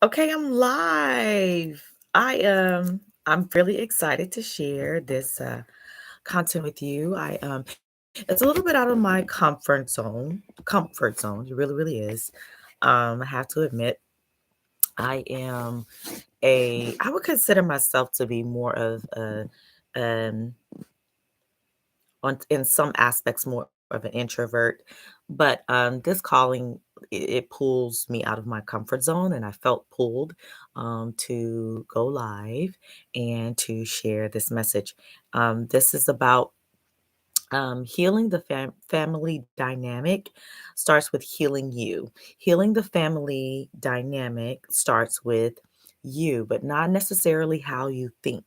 Okay, I'm live. I'm really excited to share this content with you. I It's a little bit out of my comfort zone. Comfort zone. It really, really is. I have to admit, I am I would consider myself to be more of a um in some aspects more of an introvert, but this calling it pulls me out of my comfort zone, and I felt pulled to go live and to share this message. This is about healing the family dynamic starts with healing you. Healing the family dynamic starts with you, but not necessarily how you think.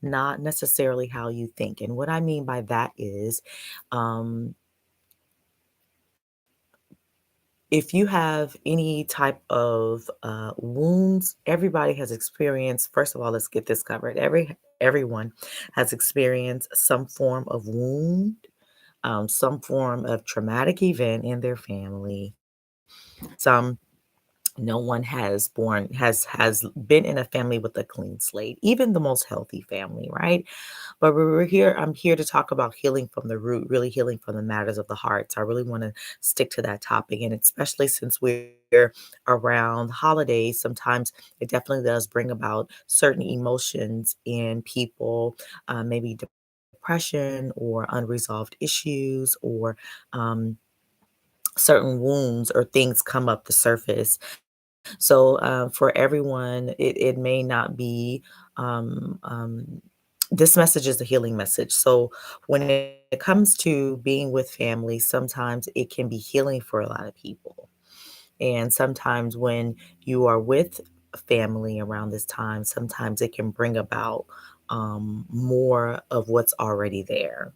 Not necessarily how you think. And what I mean by that is, um, if you have any type of wounds, everybody has experienced. First of all, let's get this covered. Everyone has experienced some form of wound, some form of traumatic event in their family. Some No one has been in a family with a clean slate, even the most healthy family, right? But we're here. I'm here to talk about healing from the root, really healing from the matters of the heart. So I really want to stick to that topic, and especially since we're around holidays, sometimes it definitely does bring about certain emotions in people, maybe depression or unresolved issues or um, certain wounds or things come up the surface. So for everyone, it may not be. Um, um, this message is a healing message. So when it comes to being with family, sometimes it can be healing for a lot of people. And sometimes when you are with family around this time, sometimes it can bring about more of what's already there.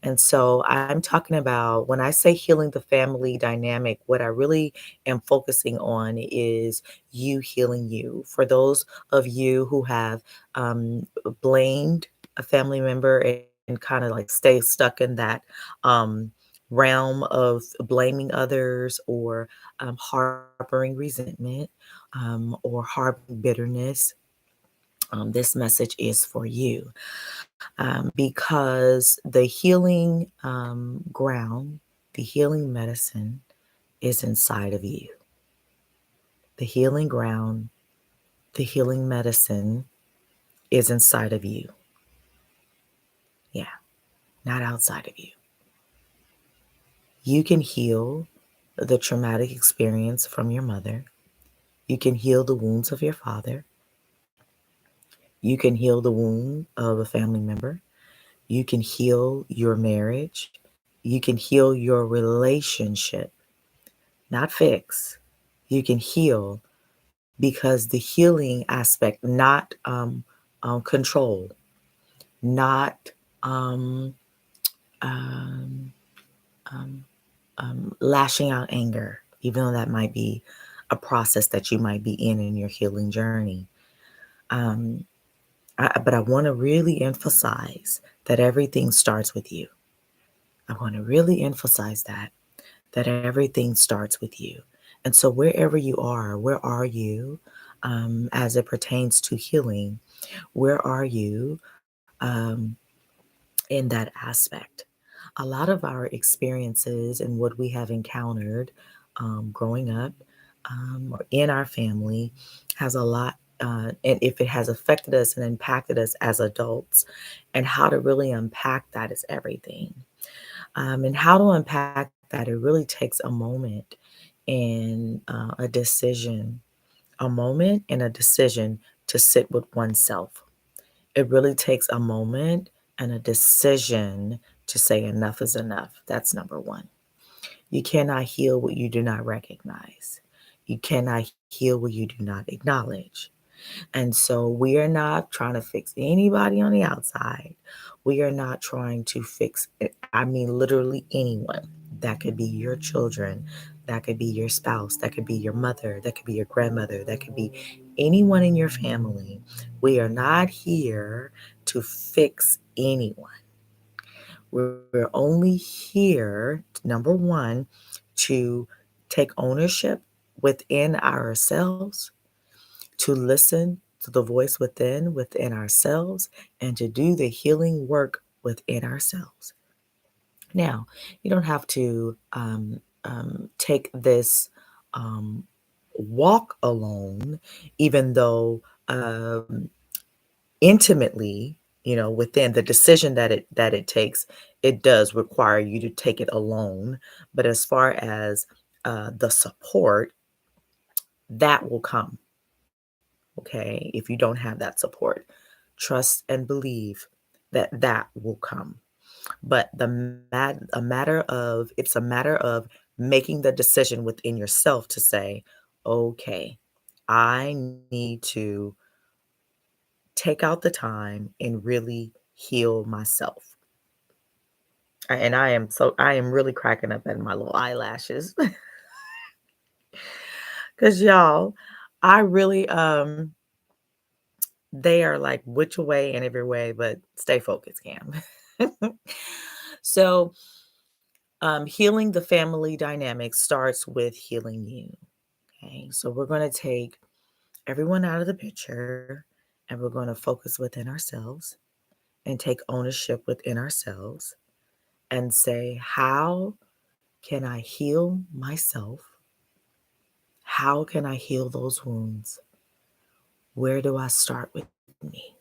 And so I'm talking about when I say healing the family dynamic, what I really am focusing on is you healing you. For those of you who have blamed a family member and kind of like stay stuck in that um, realm of blaming others or harboring resentment or harboring bitterness, this message is for you because the healing ground, the healing medicine is inside of you. The healing ground, the healing medicine is inside of you. Yeah, not outside of you. You can heal the traumatic experience from your mother. You can heal the wounds of your father. You can heal the wound of a family member. You can heal your marriage. You can heal your relationship, not fix. You can heal because the healing aspect, not control, not um, um, um, lashing out anger, even though that might be a process that you might be in your healing journey. Um, but I want to really emphasize that everything starts with you. I want to really emphasize that everything starts with you. And so, wherever you are, where are you as it pertains to healing? Where are you in that aspect? A lot of our experiences and what we have encountered growing up or in our family has a lot. And if it has affected us and impacted us as adults, and how to really unpack that is everything. And how to unpack that, it really takes a moment and a moment and a decision to sit with oneself. It really takes a moment and a decision to say enough is enough. That's number one. You cannot heal what you do not recognize. You cannot heal what you do not acknowledge. And so we are not trying to fix anybody on the outside. We are not trying to fix, I mean, literally anyone. That could be your children. That could be your spouse. That could be your mother. That could be your grandmother. That could be anyone in your family. We are not here to fix anyone. We're only here, number one, to take ownership within ourselves to listen to the voice within ourselves, and to do the healing work within ourselves. Now, you don't have to take this um, walk alone, even though intimately, within the decision that it takes, it does require you to take it alone. But as far as the support, that will come. Okay, if you don't have that support, trust and believe that that will come. But it's a matter of making the decision within yourself to say, okay, I need to take out the time and really heal myself. And I am really cracking up at my little eyelashes. Cause y'all, I really they are like which way and every way, but stay focused, Cam. So healing the family dynamic starts with healing you. Okay, so we're going to take everyone out of the picture, and we're going to focus within ourselves and take ownership within ourselves and say, how can I heal myself? How can I heal those wounds? Where do I start with me?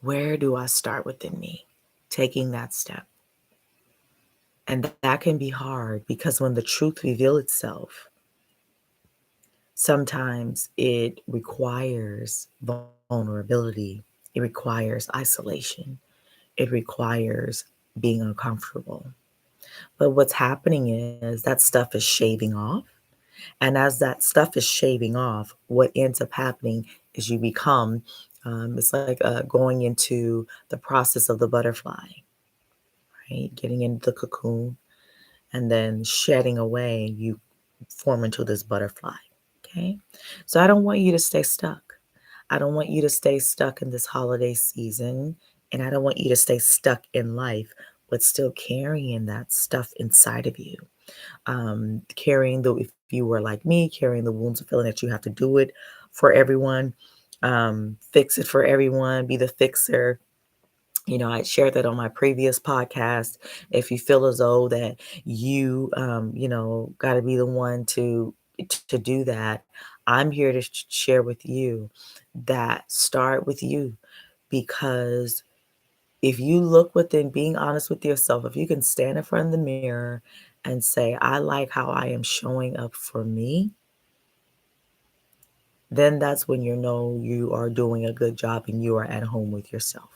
Where do I start within me? Taking that step. And that can be hard because when the truth reveals itself, sometimes it requires vulnerability. It requires isolation. It requires being uncomfortable. But what's happening is that stuff is shaving off. And as that stuff is shaving off, what ends up happening is you become, it's like going into the process of the butterfly, right? Getting into the cocoon and then shedding away, you form into this butterfly. Okay. So I don't want you to stay stuck. I don't want you to stay stuck in this holiday season. And I don't want you to stay stuck in life, but still carrying that stuff inside of you. If you were like me, carrying the wounds of feeling that you have to do it for everyone, fix it for everyone, be the fixer. I shared that on my previous podcast. If you feel as though that got to be the one to do that, I'm here to share with you that start with you, because if you look within, being honest with yourself, if you can stand in front of the mirror and say, I like how I am showing up for me, then that's when you know you are doing a good job and you are at home with yourself.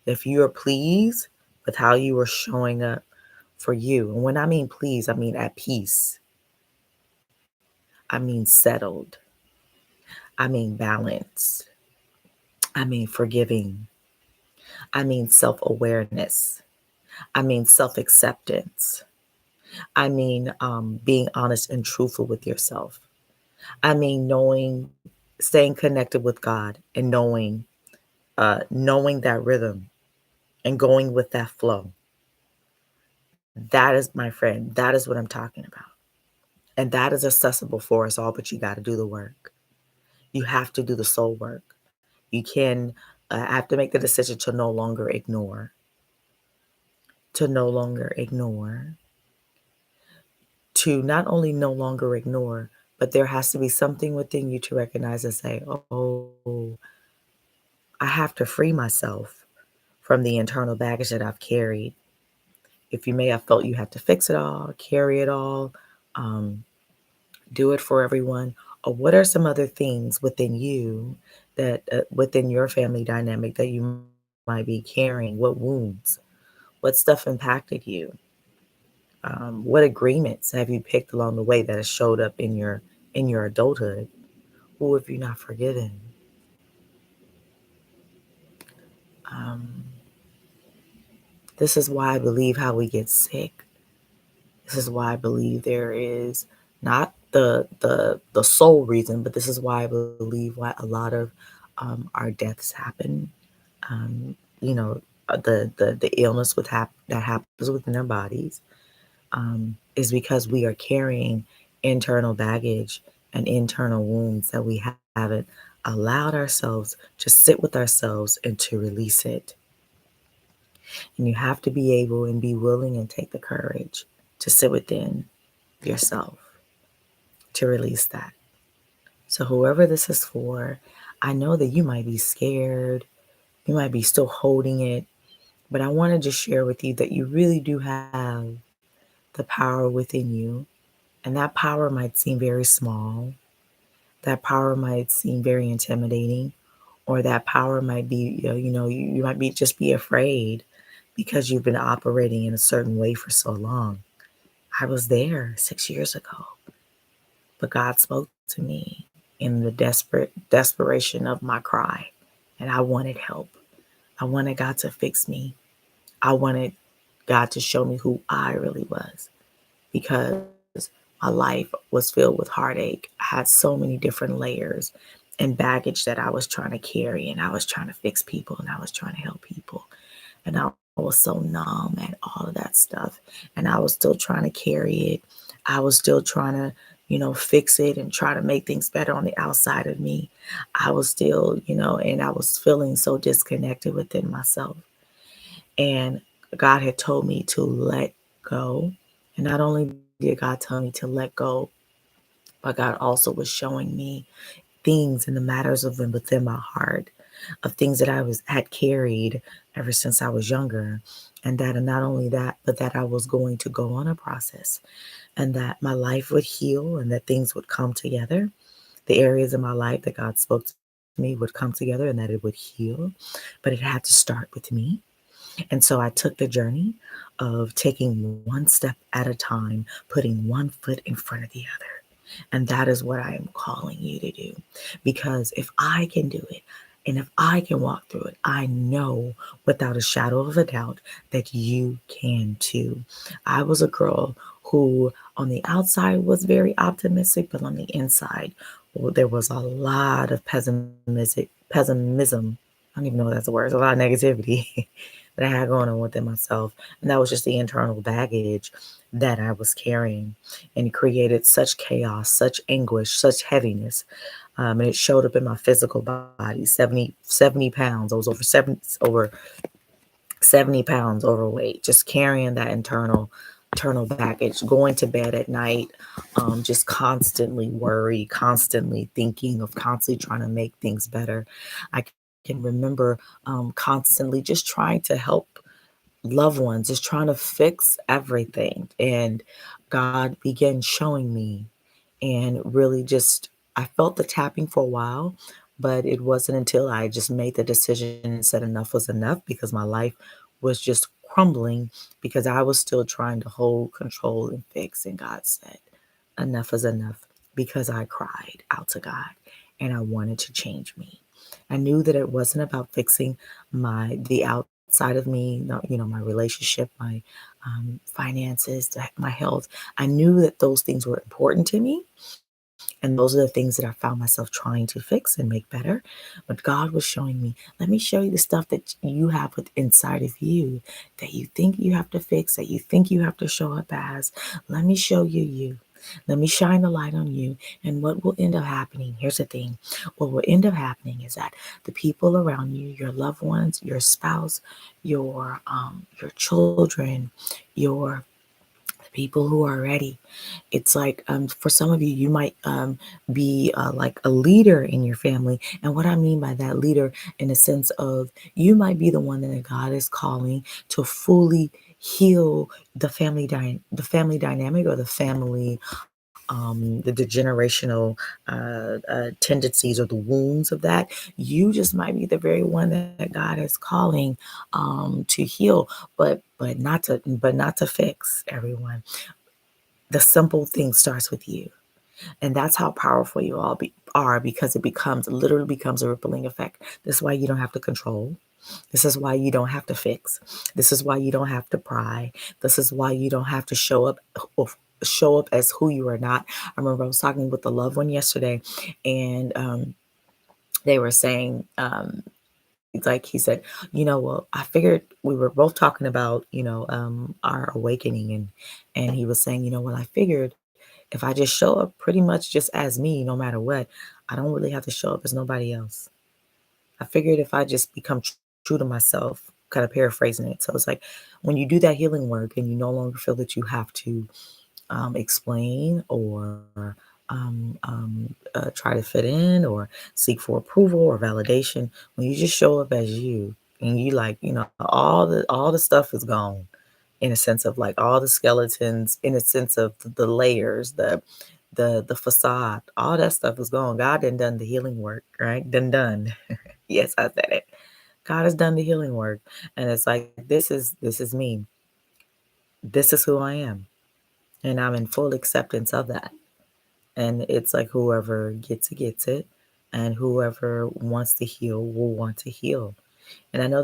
If you are pleased with how you are showing up for you, and when I mean pleased, I mean at peace, I mean settled, I mean balanced, I mean forgiving, I mean self awareness, I mean self acceptance, I mean being honest and truthful with yourself. I mean staying connected with God and knowing that rhythm and going with that flow. That is, my friend, that is what I'm talking about. And that is accessible for us all, but you got to do the work. You have to do the soul work. You can have to make the decision to no longer ignore, to no longer ignore, to not only no longer ignore, but there has to be something within you to recognize and say, oh, I have to free myself from the internal baggage that I've carried. If you may have felt you have to fix it all, carry it all, um, do it for everyone, or what are some other things within you that within your family dynamic that you might be carrying? What wounds? What stuff impacted you? What agreements have you picked along the way that has showed up in your adulthood? Who have you not forgiven? Um, this is why I believe how we get sick. This is why I believe there is not the sole reason, but this is why I believe why a lot of our deaths happen. The illness that happens within our bodies is because we are carrying internal baggage and internal wounds that we haven't allowed ourselves to sit with ourselves and to release it. And you have to be able and be willing and take the courage to sit within yourself to release that. So, whoever this is for, I know that you might be scared, you might be still holding it, but I want to just share with you that you really do have the power within you. And that power might seem very small, that power might seem very intimidating, or that power might be, you might be just be afraid because you've been operating in a certain way for so long. I was there 6 years ago, but God spoke to me in the desperation of my cry, and I wanted help. I wanted God to fix me. I wanted God to show me who I really was because my life was filled with heartache. I had so many different layers and baggage that I was trying to carry, and I was trying to fix people, and I was trying to help people. And I was so numb at all of that stuff. And I was still trying to carry it. I was still trying to, fix it and try to make things better on the outside of me. I was still, and I was feeling so disconnected within myself. And God had told me to let go. And not only did God tell me to let go, but God also was showing me things in the matters of and within my heart, of things that I was had carried ever since I was younger. And not only that, but that I was going to go on a process and that my life would heal and that things would come together. The areas in my life that God spoke to me would come together and that it would heal, but it had to start with me. And so I took the journey of taking one step at a time, putting one foot in front of the other. And that is what I am calling you to do. Because if I can do it, and if I can walk through it, I know without a shadow of a doubt that you can too. I was a girl who, on the outside, was very optimistic, but on the inside, well, there was a lot of pessimism. I don't even know if that's a word. There's a lot of negativity that I had going on within myself. And that was just the internal baggage that I was carrying. And it created such chaos, such anguish, such heaviness. And it showed up in my physical body, 70 pounds. I was over 70 pounds overweight, just carrying that internal baggage, going to bed at night, just constantly worried, constantly thinking of constantly trying to make things better. I can remember constantly just trying to help loved ones, just trying to fix everything. And God began showing me and really just, I felt the tapping for a while, but it wasn't until I just made the decision and said enough was enough because my life was just crumbling because I was still trying to hold control and fix. And God said, enough is enough because I cried out to God and I wanted to change me. I knew that it wasn't about fixing the outside of me, my relationship, my finances, my health. I knew that those things were important to me, and those are the things that I found myself trying to fix and make better. But God was showing me, let me show you the stuff that you have with inside of you that you think you have to fix, that you think you have to show up as. Let me show you you. Let me shine the light on you. And what will end up happening? Here's the thing. What will end up happening is that the people around you, your loved ones, your spouse, your children, your people who are ready. It's like for some of you, you might be like a leader in your family. And what I mean by that leader, in the sense of you might be the one that God is calling to fully heal the family dynamic or the family the generational tendencies or the wounds of that. You just might be the very one that God is calling to heal, but not to fix everyone. The simple thing starts with you. And that's how powerful you all are, because it literally becomes a rippling effect. This is why you don't have to control. This is why you don't have to fix. This is why you don't have to pry. This is why you don't have to show up as who you are not. I remember I was talking with a loved one yesterday, and they were saying, like he said, well, I figured we were both talking about, our awakening, and he was saying, well, I figured If I just show up pretty much just as me, no matter what, I don't really have to show up as nobody else. I figured if I just become true to myself, kind of paraphrasing it. So it's like when you do that healing work and you no longer feel that you have to explain or try to fit in or seek for approval or validation, when you just show up as you and you like, all the stuff is gone in a sense of like all the skeletons, in a sense of the layers, the facade, all that stuff is gone. God done the healing work, right? Done. Yes, I said it. God has done the healing work. And it's like this is me. This is who I am. And I'm in full acceptance of that. And it's like whoever gets it. And whoever wants to heal will want to heal. And I know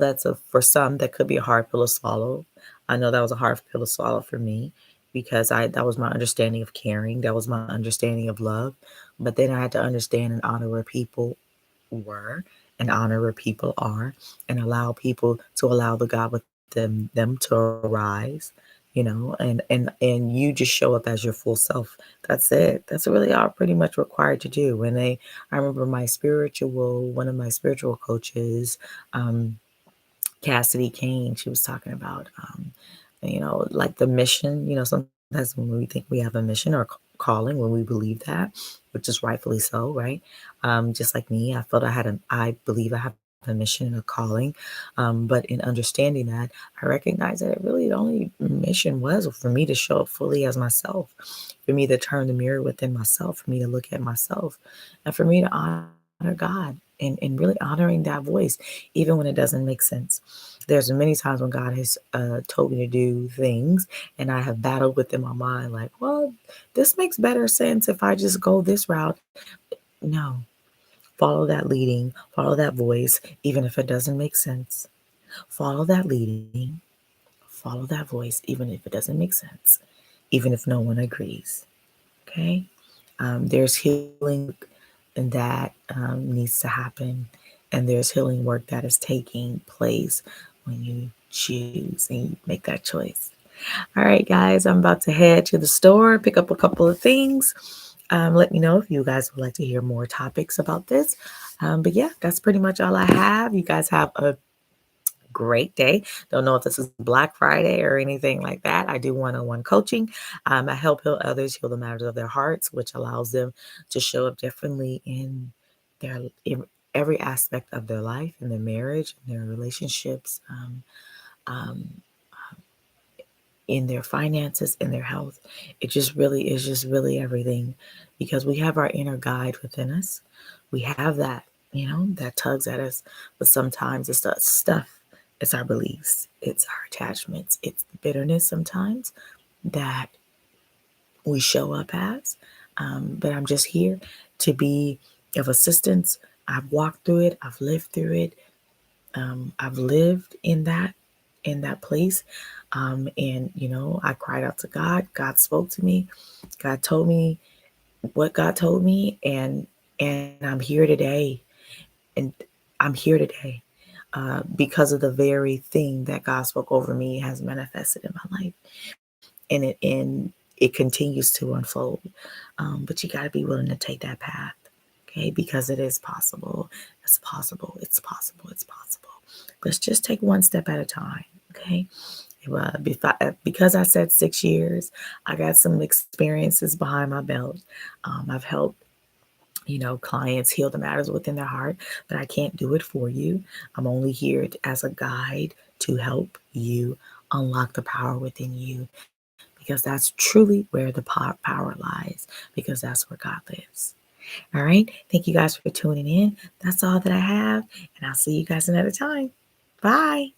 for some that could be a hard pill to swallow. I know that was a hard pill to swallow for me because that was my understanding of caring. That was my understanding of love. But then I had to understand and honor where people were and honor where people are and allow people to allow the God within them to arise, and you just show up as your full self. That's it. That's really all pretty much required to do. I remember one of my spiritual coaches, um, Cassidy Kane, she was talking about, like the mission. Sometimes when we think we have a mission or calling, when we believe that, which is rightfully so, right? Just like me, I believe I have a mission and a calling. But in understanding that, I recognize that really the only mission was for me to show up fully as myself, for me to turn the mirror within myself, for me to look at myself, and for me to honor God and really honoring that voice, even when it doesn't make sense. There's many times when God has told me to do things, and I have battled within my mind, like, well, this makes better sense if I just go this route. No, follow that leading, follow that voice, even if it doesn't make sense. Follow that leading, follow that voice, even if it doesn't make sense, even if no one agrees. Okay? There's healing and that needs to happen, and there's healing work that is taking place when you choose and you make that choice. All right, guys, I'm about to head to the store, pick up a couple of things. Let me know if you guys would like to hear more topics about this. But yeah, that's pretty much all I have. You guys have a great day. Don't know if this is Black Friday or anything like that. I do one-on-one coaching. I help heal others heal the matters of their hearts, which allows them to show up differently in every aspect of their life, in their marriage, in their relationships, um, in their finances, in their health. It just really is just really everything, because we have our inner guide within us. We have that, that tugs at us, but sometimes it's the stuff, it's our beliefs, it's our attachments, it's the bitterness sometimes that we show up as. But I'm just here to be of assistance. I've walked through it, I've lived through it. I've lived in that place. And I cried out to God. God spoke to me. God told me what God told me, and I'm here today. And I'm here today because of the very thing that God spoke over me has manifested in my life, and it continues to unfold. But you got to be willing to take that path, okay? Because it is possible. It's possible. It's possible. It's possible. Let's just take one step at a time, okay? Because I said 6 years, I got some experiences behind my belt. I've helped clients heal the matters within their heart, but I can't do it for you. I'm only here as a guide to help you unlock the power within you, because that's truly where the power lies, because that's where God lives. All right. Thank you guys for tuning in. That's all that I have, and I'll see you guys another time. Bye.